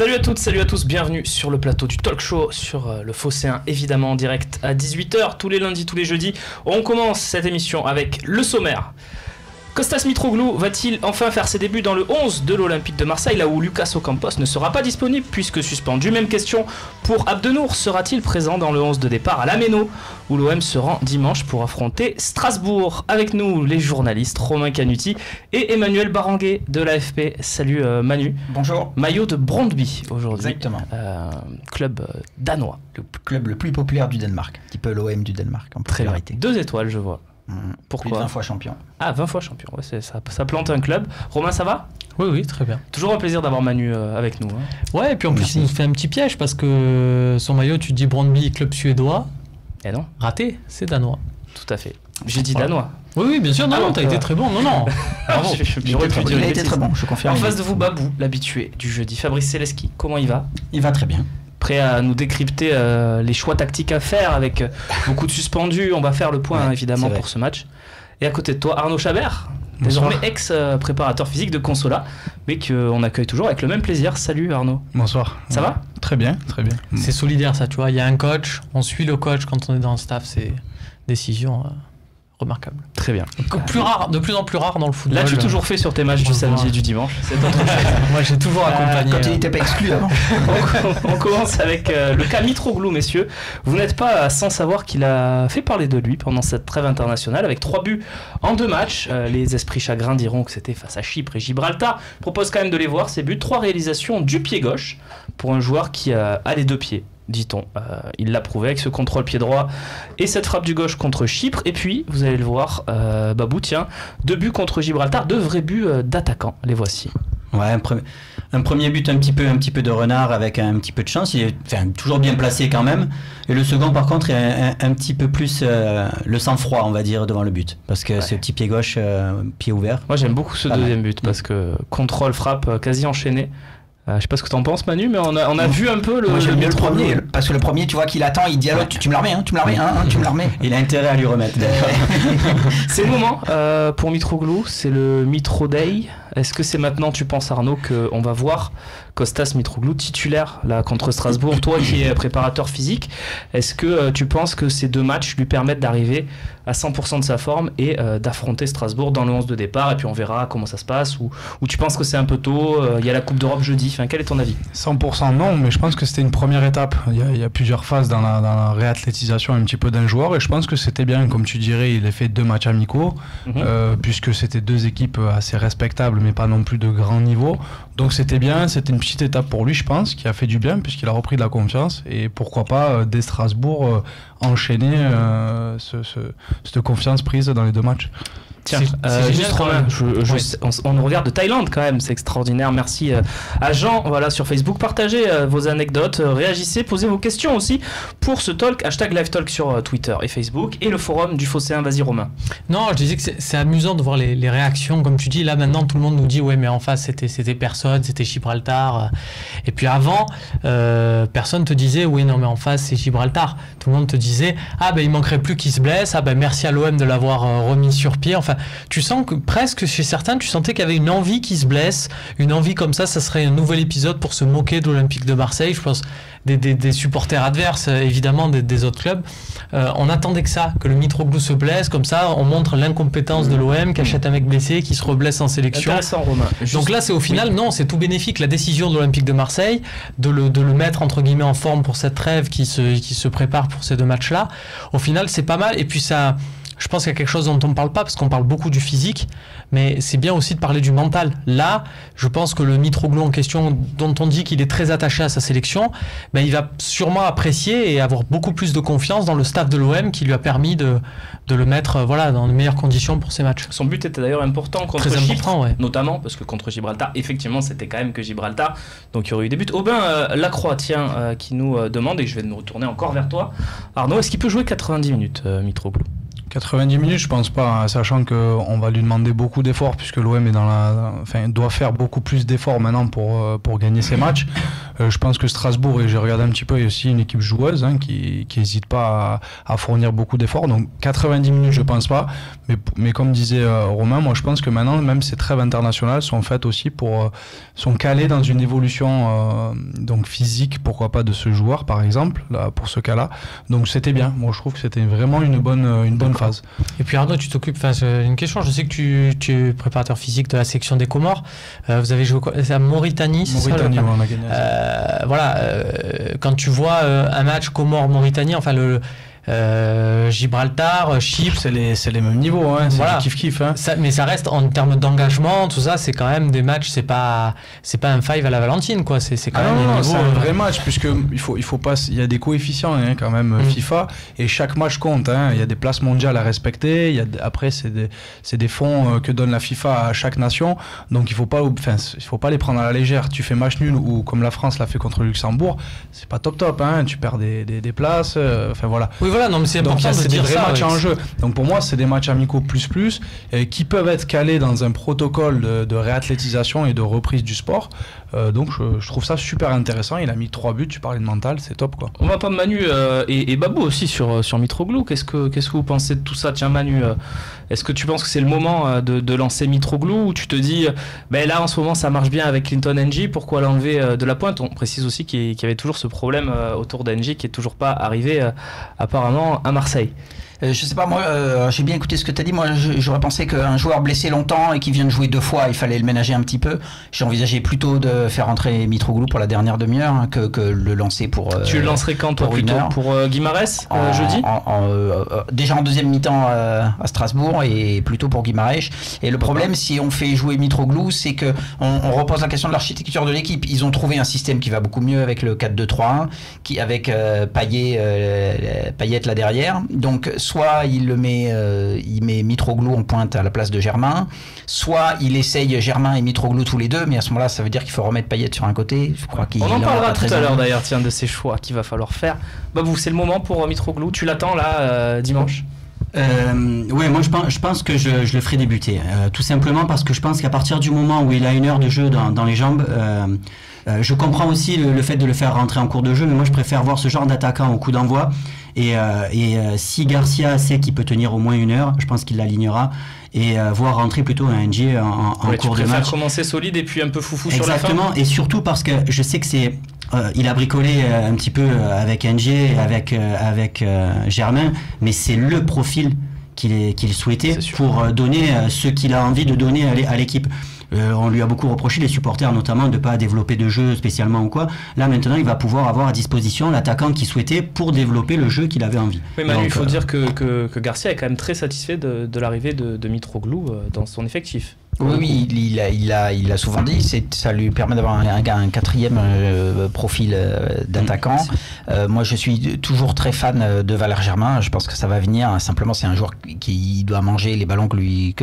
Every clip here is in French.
Salut à toutes, salut à tous, bienvenue sur le plateau du talk show sur le Phocéen, évidemment en direct à 18h, tous les lundis, tous les jeudis. On commence cette émission avec le sommaire. Kostas Mitroglou va-t-il enfin faire ses débuts dans le 11 de l'Olympique de Marseille, là où Lucas Ocampos ne sera pas disponible puisque suspendu? Même question pour Abdenour, sera-t-il présent dans le 11 de départ à la Méno, où l'OM se rend dimanche pour affronter Strasbourg? Avec nous, les journalistes Romain Canuti et Emmanuel Baranguet de l'AFP. Salut Manu. Bonjour. Maillot de Brøndby aujourd'hui. Exactement. Club danois. Le club le plus populaire du Danemark, un petit peu l'OM du Danemark en popularité. 2 étoiles, je vois. Pourquoi? Plus de 20 fois champion. Ah, 20 fois champion, ouais, ça plante un club. Romain, ça va? Oui, très bien. Toujours un plaisir d'avoir Manu avec nous. Ouais, et puis en plus, il nous fait un petit piège parce que son maillot, tu dis Brøndby, club suédois. Eh non. Raté, c'est danois. Tout à fait. J'ai dit danois. Oui, bien sûr, non, t'as été très bon, non. J'aurais pu dire il a été très bon, je confirme. En face de vous, Babou, l'habitué du jeudi. Fabrice Celeski, comment il va? Il va très bien. Prêt à nous décrypter les choix tactiques à faire avec beaucoup de suspendus. On va faire le point, évidemment, pour ce match. Et à côté de toi, Arnaud Chabert, désormais ex-préparateur physique de Consola, mais qu'on accueille toujours avec le même plaisir. Salut Arnaud. Bonsoir. Ça va? Très bien, très bien. C'est solidaire ça, tu vois. Il y a un coach, on suit le coach quand on est dans le staff, c'est décision remarquable. Très bien. De plus en plus rare dans le football. Là, tu as toujours fait sur tes matchs du samedi et du dimanche. C'est autre chose. Moi, j'ai toujours accompagné. Quand il n'était pas exclu avant. On commence avec le cas Mitroglou, messieurs. Vous n'êtes pas sans savoir qu'il a fait parler de lui pendant cette trêve internationale avec 3 buts en 2 matchs. Les esprits chagrins diront que c'était face à Chypre et Gibraltar. Je propose quand même de les voir, ces buts. 3 réalisations du pied gauche pour un joueur qui a les 2 pieds, dit-on. Il l'a prouvé avec ce contrôle pied droit et cette frappe du gauche contre Chypre. Et puis, vous allez le voir, Babou, tiens, 2 buts contre Gibraltar, 2 vrais buts d'attaquants. Les voici. Ouais, un premier but un petit peu de renard avec un petit peu de chance. Il est toujours bien placé quand même. Et le second, par contre, il a un petit peu plus le sang-froid, on va dire, devant le but. Parce que ce petit pied gauche, pied ouvert. Moi, j'aime beaucoup ce deuxième but parce que contrôle, frappe quasi enchaîné. Je sais pas ce que t'en penses, Manu, mais on a vu un peu le. Moi, j'aime bien le premier, parce que le premier, tu vois qu'il attend, il dit à l'autre, tu me la remets, tu me la remets, tu me la remets. Il a intérêt à lui remettre. C'est le moment pour Mitroglou, c'est le Mitro Day. Est-ce que c'est maintenant, tu penses, Arnaud, qu'on va voir Kostas Mitroglou titulaire là contre Strasbourg? Toi qui es préparateur physique, est-ce que tu penses que ces 2 matchs lui permettent d'arriver à 100% de sa forme et d'affronter Strasbourg dans le 11 de départ, et puis on verra comment ça se passe, ou tu penses que c'est un peu tôt? Il y a la Coupe d'Europe jeudi, quel est ton avis? 100% non, mais je pense que c'était une première étape. Il y a plusieurs phases dans la réathlétisation un petit peu d'un joueur, et je pense que c'était bien, comme tu dirais, il a fait 2 matchs amicaux, puisque c'était 2 équipes assez respectables, mais pas non plus de grand niveau. Donc c'était bien, c'était une petite étape pour lui, je pense, qui a fait du bien, puisqu'il a repris de la confiance, et pourquoi pas, dès Strasbourg, enchaîner cette confiance prise dans les 2 matchs. Tiens, juste Romain, on nous regarde de Thaïlande quand même, c'est extraordinaire. Merci à Jean, voilà, sur Facebook. Partagez vos anecdotes, réagissez, posez vos questions aussi pour ce talk, #LiveTalk sur Twitter et Facebook, et le forum du Phocéen. Vas-y Romain. Non, je disais que c'est amusant de voir les réactions, comme tu dis. Là maintenant, tout le monde nous dit ouais, mais en face c'était personne, c'était Gibraltar. Et puis avant, personne te disait oui, non, mais en face c'est Gibraltar. Tout le monde te disait ah ben il manquerait plus qu'il se blesse, ah ben merci à l'OM de l'avoir remis sur pied. Enfin, tu sens que presque chez certains, tu sentais qu'il y avait une envie qui se blesse, une envie comme ça serait un nouvel épisode pour se moquer de l'Olympique de Marseille. Je pense des supporters adverses, évidemment des autres clubs. On attendait que ça, que le Mitroglou se blesse, comme ça on montre l'incompétence de l'OM, qui achète un mec blessé, qui se reblesse en sélection. Intéressant, Romain. Donc là c'est au final, non, c'est tout bénéfique. La décision de l'Olympique de Marseille de le mettre entre guillemets en forme pour cette trêve qui se prépare pour ces 2 matchs-là, au final c'est pas mal. Et puis ça... Je pense qu'il y a quelque chose dont on ne parle pas, parce qu'on parle beaucoup du physique, mais c'est bien aussi de parler du mental. Là, je pense que le Mitroglou en question, dont on dit qu'il est très attaché à sa sélection, ben, il va sûrement apprécier et avoir beaucoup plus de confiance dans le staff de l'OM qui lui a permis de le mettre dans les meilleures conditions pour ces matchs. Son but était d'ailleurs important contre Chypre, notamment, parce que contre Gibraltar, effectivement, c'était quand même que Gibraltar, donc il y aurait eu des buts. Aubin Lacroix, tiens, qui nous demande, et je vais nous retourner encore vers toi, Arnaud, est-ce qu'il peut jouer 90 minutes, Mitroglou? 90 minutes, je pense pas, hein, sachant qu'on va lui demander beaucoup d'efforts, puisque l'OM est doit faire beaucoup plus d'efforts maintenant pour gagner ses matchs. Je pense que Strasbourg, et j'ai regardé un petit peu, il y a aussi une équipe joueuse hein, qui n'hésite pas à fournir beaucoup d'efforts. Donc 90 minutes, je pense pas. Mais comme disait Romain, moi je pense que maintenant, même ces trêves internationales sont faites aussi sont calées dans une évolution donc physique, pourquoi pas, de ce joueur, par exemple, là, pour ce cas-là. Donc c'était bien. Moi je trouve que c'était vraiment une bonne phase. Et puis Arnaud, tu t'occupes, une question, je sais que tu es préparateur physique de la section des Comores. Vous avez joué à Mauritanie, c'est ça, on a gagné. Quand tu vois un match Comores-Mauritanie, enfin Gibraltar, Chypre, c'est les mêmes niveaux, hein, c'est voilà. du kiff-kiff. Hein. Mais ça reste en termes d'engagement, tout ça, c'est quand même des matchs, c'est pas un five à la Valentine, quoi. C'est quand même non, niveau, c'est un vrai match, puisque il faut pas, il y a des coefficients hein, quand même FIFA, et chaque match compte. Hein. Il y a des places mondiales à respecter. Après, c'est des fonds que donne la FIFA à chaque nation, donc il faut pas les prendre à la légère. Tu fais match nul ou comme la France l'a fait contre le Luxembourg, c'est pas top. Hein. Tu perds des places. Enfin voilà. Oui, voilà, non, mais c'est important de dire ça. C'est des vrais matchs en jeu. Donc pour moi, c'est des matchs amicaux plus qui peuvent être calés dans un protocole de réathlétisation et de reprise du sport. Donc je trouve ça super intéressant. Il a mis 3 buts, tu parlais de mental, c'est top quoi. On va pas Manu et Babou aussi sur Mitroglou. Qu'est-ce que vous pensez de tout ça? Tiens Manu, est-ce que tu penses que c'est le moment de lancer Mitroglou, ou tu te dis là en ce moment ça marche bien avec Clinton NJ, pourquoi l'enlever de la pointe? On précise aussi qu'il y avait toujours ce problème autour d'NJ qui est toujours pas arrivé apparemment à Marseille. Je sais pas, moi, j'ai bien écouté ce que tu as dit. Moi, j'aurais pensé qu'un joueur blessé longtemps et qui vient de jouer 2 fois, il fallait le ménager un petit peu. J'ai envisagé plutôt de faire entrer Mitroglou pour la dernière demi-heure hein, que le lancer pour. Tu le lancerais quand, toi, plutôt pour Guimarães jeudi déjà en deuxième mi-temps à Strasbourg, et plutôt pour Guimarães. Et le problème, si on fait jouer Mitroglou, c'est que on repose la question de l'architecture de l'équipe. Ils ont trouvé un système qui va beaucoup mieux avec le 4-2-3-1, avec Payet là derrière. Donc, soit il met Mitroglou en pointe à la place de Germain, soit il essaye Germain et Mitroglou tous les deux, mais à ce moment-là, ça veut dire qu'il faut remettre Payet sur un côté. Je crois on en parlera tout à l'heure d'ailleurs, tiens, de ces choix qu'il va falloir faire. Babou, c'est le moment pour Mitroglou. Tu l'attends là dimanche? Oui, moi je pense que je le ferai débuter. Tout simplement parce que je pense qu'à partir du moment où il a 1 heure de jeu dans les jambes, je comprends aussi le fait de le faire rentrer en cours de jeu, mais moi je préfère voir ce genre d'attaquant au coup d'envoi. Et si Garcia sait qu'il peut tenir au moins 1 heure, je pense qu'il l'alignera. Et voir rentrer plutôt un NG en cours de match. Commencer solide et puis un peu foufou sur la fin. Exactement, et surtout parce que je sais que il a bricolé un petit peu avec NG et avec Germain, mais c'est le profil qu'il souhaitait pour donner ce qu'il a envie de donner à l'équipe. On lui a beaucoup reproché, les supporters notamment, de ne pas développer de jeu spécialement ou quoi. Là maintenant il va pouvoir avoir à disposition l'attaquant qu'il souhaitait pour développer le jeu qu'il avait envie. Oui Manu, il faut dire que Garcia est quand même très satisfait de l'arrivée de Mitroglou dans son effectif. Oui, il l'a souvent dit, ça lui permet d'avoir un quatrième profil d'attaquant. Moi, je suis toujours très fan de Valère Germain. Je pense que ça va venir. Simplement, c'est un joueur qui doit manger les ballons que lui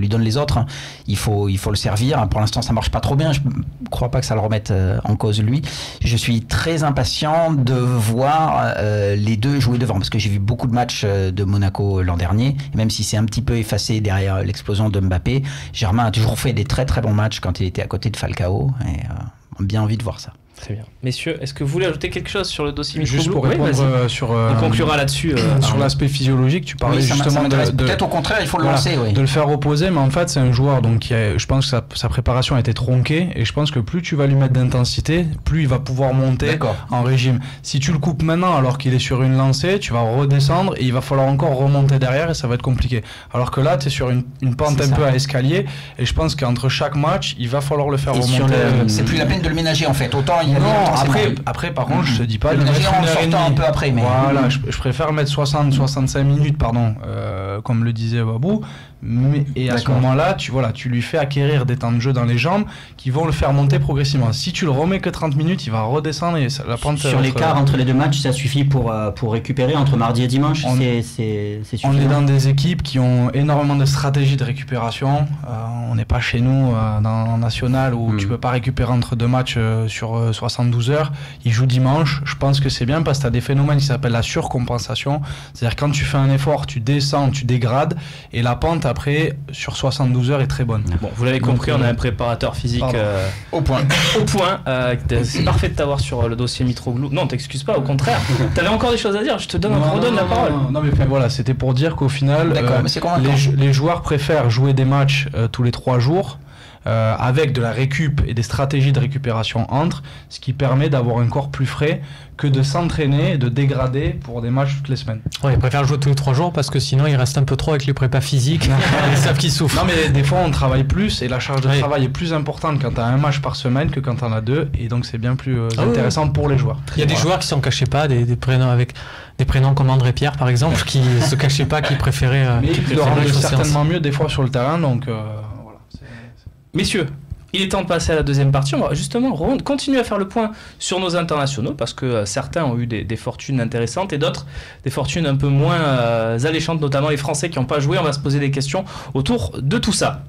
donnent les autres. Il faut le servir. Pour l'instant, ça marche pas trop bien. Je ne crois pas que ça le remette en cause lui. Je suis très impatient de voir les deux jouer devant, parce que j'ai vu beaucoup de matchs de Monaco l'an dernier. Et même si c'est un petit peu effacé derrière l'explosion de Mbappé, Germain a toujours fait des très très bons matchs quand il était à côté de Falcao, et on a bien envie de voir ça. Très bien. Messieurs, est-ce que vous voulez ajouter quelque chose sur le dossier Mitroglou? Juste pour répondre sur... on conclura là-dessus. Sur l'aspect physiologique, tu parlais justement peut-être au contraire, il faut le lancer. Oui. De le faire reposer, mais en fait, c'est un joueur donc, je pense que sa préparation a été tronquée, et je pense que plus tu vas lui mettre d'intensité, plus il va pouvoir monter en régime. Si tu le coupes maintenant alors qu'il est sur une lancée, tu vas redescendre et il va falloir encore remonter derrière et ça va être compliqué. Alors que là, tu es sur une pente un peu à escalier, et je pense qu'entre chaque match, il va falloir le faire remonter. C'est plus la peine de le ménager en fait. Autant après par contre, je te dis pas de mettre en sortant un peu après, mais voilà, je préfère mettre 65 minutes comme le disait Babou. Et à ce moment-là, tu lui fais acquérir des temps de jeu dans les jambes qui vont le faire monter progressivement. Si tu le remets que 30 minutes, il va redescendre et la pente... Sur l'écart entre les deux matchs, ça suffit pour récupérer entre mardi et dimanche, c'est suffisant. On est dans des équipes qui ont énormément de stratégies de récupération. On n'est pas chez nous en national où tu peux pas récupérer entre deux matchs sur 72 heures. Ils jouent dimanche. Je pense que c'est bien parce que tu as des phénomènes qui s'appellent la surcompensation. C'est-à-dire quand tu fais un effort, tu descends, tu dégrades et la pente après sur 72 heures est très bonne. Bon, vous l'avez compris, on a un préparateur physique au point. C'est parfait de t'avoir sur le dossier Mitroglou. Non, t'excuses pas, au contraire. T'avais encore des choses à dire, je te redonne la parole. Non, mais voilà, c'était pour dire qu'au final, les joueurs préfèrent jouer des matchs tous les 3 jours. Avec de la récup et des stratégies de récupération entre, ce qui permet d'avoir un corps plus frais que de s'entraîner et de dégrader pour des matchs toutes les semaines. Ouais, ils préfèrent jouer tous les 3 jours parce que sinon ils restent un peu trop avec les prépas physiques. Ils savent qu'ils souffrent. Non, mais des fois on travaille plus et la charge de travail est plus importante quand tu as un match par semaine que quand tu en as 2 et donc c'est bien plus intéressant pour les joueurs. Il y a des joueurs qui s'en cachaient pas, des prénoms avec des prénoms comme André Pierre par exemple, qui se cachaient pas, qui préféraient. Mais ils le rendent certainement mieux des fois sur le terrain, donc Messieurs, il est temps de passer à la deuxième partie. On va justement continuer à faire le point sur nos internationaux parce que certains ont eu des fortunes intéressantes et d'autres des fortunes un peu moins alléchantes, notamment les Français qui n'ont pas joué. On va se poser des questions autour de tout ça.